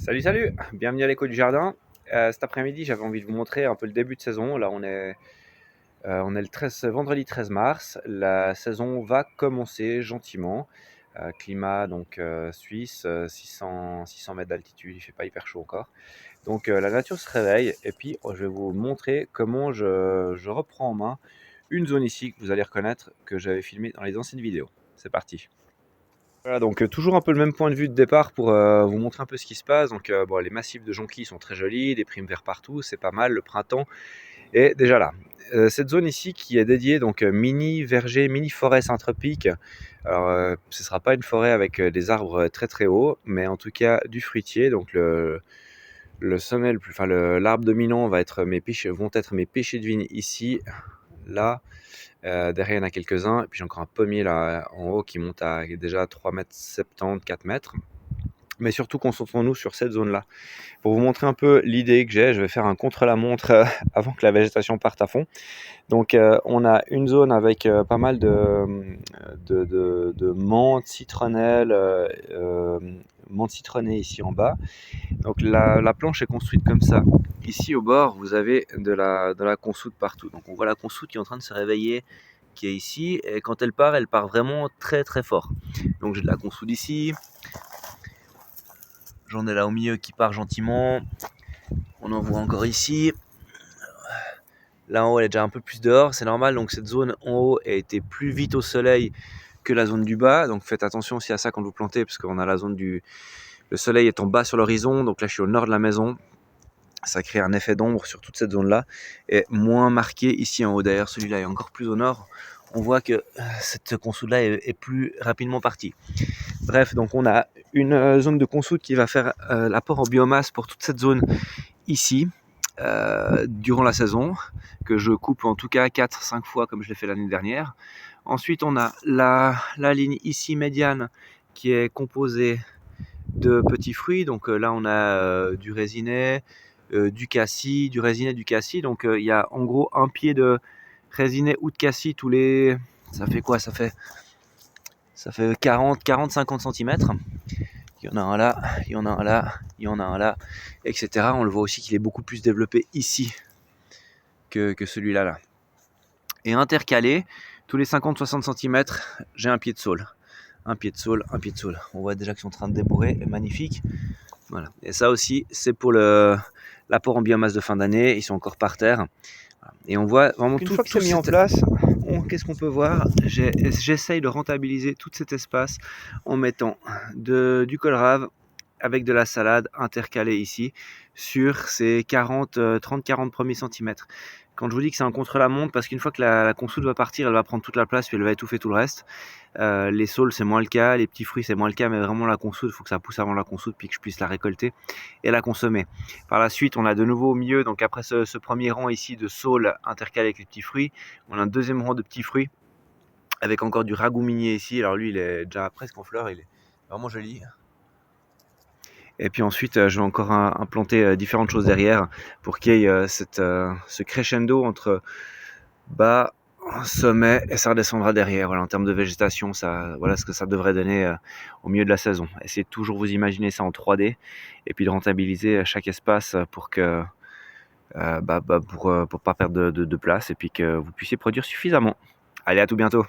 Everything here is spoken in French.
Salut, salut! Bienvenue à l'écho du jardin. Cet après-midi, j'avais envie de vous montrer un peu le début de saison. Là, on est le 13, vendredi 13 mars. La saison va commencer gentiment. Climat donc suisse, 600 mètres d'altitude, il fait pas hyper chaud encore. Donc la nature se réveille et puis je vais vous montrer comment je reprends en main une zone ici que vous allez reconnaître que j'avais filmée dans les anciennes vidéos. C'est parti. Voilà, donc toujours un peu le même point de vue de départ pour vous montrer un peu ce qui se passe. Donc bon, les massifs de jonquilles sont très jolis, des primes verts partout, c'est pas mal, le printemps est déjà là. Cette zone ici qui est dédiée donc mini verger, mini forêt syntropique. Alors ce sera pas une forêt avec des arbres très très hauts, mais en tout cas du fruitier. Donc le sommet, enfin l'arbre dominant vont être mes pêchers de vigne ici, là. Derrière, il y en a quelques-uns. Et puis j'ai encore un pommier là en haut qui monte à déjà 3,70 m, 4 mètres. Mais surtout, concentrons-nous sur cette zone-là. Pour vous montrer un peu l'idée que j'ai, je vais faire un contre-la-montre avant que la végétation parte à fond. Donc, on a une zone avec pas mal de menthe, citronnelle, menthe citronnée ici en bas. Donc, la planche est construite comme ça. Ici, au bord, vous avez de la consoude partout. Donc, on voit la consoude qui est en train de se réveiller, qui est ici. Et quand elle part vraiment très très fort. Donc, j'ai de la consoude ici. J'en ai là au milieu qui part gentiment. On en voit encore ici. Là en haut, elle est déjà un peu plus dehors. C'est normal. Donc cette zone en haut a été plus vite au soleil que la zone du bas. Donc faites attention aussi à ça quand vous plantez, parce qu'on a la zone du... Le soleil est en bas sur l'horizon. Donc là, je suis au nord de la maison. Ça crée un effet d'ombre sur toute cette zone-là. Et moins marqué ici en haut. D'ailleurs, celui-là est encore plus au nord. On voit que cette consoude-là est plus rapidement partie. Bref, donc on a une zone de consoude qui va faire l'apport en biomasse pour toute cette zone ici durant la saison, que je coupe en tout cas 4-5 fois comme je l'ai fait l'année dernière. Ensuite, on a la ligne ici médiane qui est composée de petits fruits. Donc là, on a du raisinet, du cassis, du raisinet, du cassis. Donc il y a en gros un pied de raisinet ou de cassis tous les... Ça fait quoi? Ça fait 40-50 cm. Il y en a un là, il y en a un là, il y en a un là, etc. On le voit aussi qu'il est beaucoup plus développé ici que celui-là. Là. Et intercalé, tous les 50-60 cm, j'ai un pied de saule. Un pied de saule, un pied de saule. On voit déjà qu'ils sont en train de débourrer, et magnifique. Voilà. Et ça aussi, c'est pour l'apport en biomasse de fin d'année. Ils sont encore par terre. Et on voit vraiment tout. Une fois que c'est mis en place, qu'est-ce qu'on peut voir? J'essaye de rentabiliser tout cet espace en mettant du colrave avec de la salade intercalée ici sur ces 30-40 premiers centimètres. Quand je vous dis que c'est un contre-la-montre, parce qu'une fois que la consoude va partir, elle va prendre toute la place puis elle va étouffer tout le reste. Les saules, c'est moins le cas, les petits fruits, c'est moins le cas, mais vraiment la consoude, il faut que ça pousse avant la consoude puis que je puisse la récolter et la consommer. Par la suite, on a de nouveau au milieu, donc après ce premier rang ici de saules intercalé avec les petits fruits, on a un deuxième rang de petits fruits avec encore du ragoût minier ici. Alors lui, il est déjà presque en fleurs, il est vraiment joli. Et puis ensuite, je vais encore implanter différentes choses derrière pour qu'il y ait ce crescendo entre bas, sommet et ça redescendra derrière. Voilà, en termes de végétation, voilà ce que ça devrait donner au milieu de la saison. Essayez de toujours vous imaginer ça en 3D et puis de rentabiliser chaque espace pour que pour pas perdre de place et puis que vous puissiez produire suffisamment. Allez, à tout bientôt.